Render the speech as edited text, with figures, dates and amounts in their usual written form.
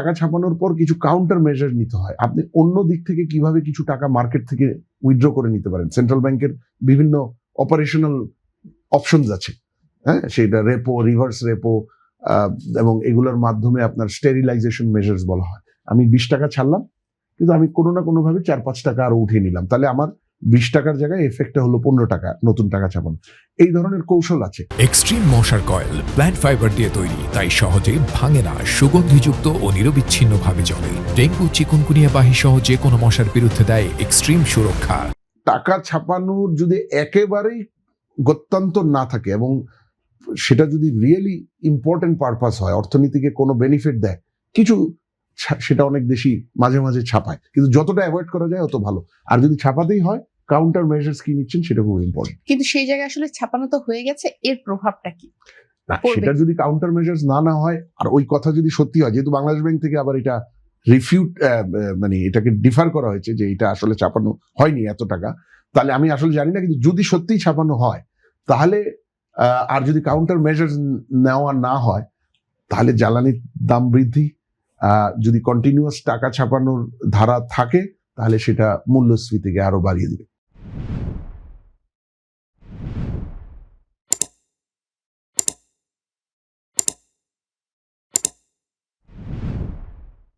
টাকা ছাপানোর পর কিছু কাউন্টার মেজার নিতে হয়। আপনি অন্য দিক থেকে কিভাবে কিছু টাকা মার্কেট থেকে উইথড্র করে নিতে পারেন। সেন্ট্রাল ব্যাংকের বিভিন্ন অপারেশনাল অপশনস আছে, হ্যাঁ, সেটা রেপো, রিভার্স রেপো, এবং এগুলোর মাধ্যমে আপনার স্টেরিলাইজেশন মেজার্স বলা হয়। আমি 20 টাকা ছাড়লাম, কিন্তু আমি কোনো না কোনো ভাবে 4-5 টাকা আরো উঠিয়ে নিলাম, তাহলে আমার 20 টাকার জায়গায় এফেক্টটা হলো 15 টাকা নতুন টাকা ছাপানো। এই ধরনের কৌশল আছে। এক্সট্রিম মশার কয়েল প্ল্যান্ট ফাইবার দিয়ে তৈরি, তাই সহজে ভাঙে না, সুগন্ধিযুক্ত ও নিরবিচ্ছিন্নভাবে জ্বলে। ডেঙ্গু, চিকুনগুনিয়া বাহি সহ যে কোনো মশার বিরুদ্ধে দেয় এক্সট্রিম সুরক্ষা। টাকা ছাপানোর যদি একেবারেই গত্যন্তর না থাকে এবং সেটা যদি রিয়েলি ইম্পর্টেন্ট পারপাস হয়, অর্থনীতিকে কোনো বেনিফিট দেয়, কিছু সেটা অনেক দেশই মাঝে মাঝে ছাপায়, কিন্তু যতটা অ্যাভয়েড করা যায় অত ভালো। আর যদি ছাপাতেই হয়, কাউন্টার মেজার্স কি নিচ্ছেন সেটা খুব ইম্পর্টেন্ট। কিন্তু সেই জায়গায় আসলে ছাপানো তো হয়ে গেছে, এর প্রভাবটা কি? না, সেটা যদি কাউন্টার মেজার্স না হয়, আর ওই কথা যদি সত্যি হয়, যেহেতু বাংলাদেশ ব্যাংক থেকে আবার এটা রিফিউট, মানে এটাকে ডিফার করা হয়েছে যে এটা আসলে ছাপানো হয়নি এত টাকা, তাহলে আমি আসলে জানি না, কিন্তু যদি সত্যিই ছাপানো হয় তাহলে, আর যদি কাউন্টার মেজার্স নেওয়া না হয়, তাহলে জ্বালানির দাম বৃদ্ধি, যদি কন্টিনিউয়াস টাকা ছাপানোর ধারা থাকে, তাহলে সেটা মূল্যস্ফীতিকে আরো বাড়িয়ে দিবে।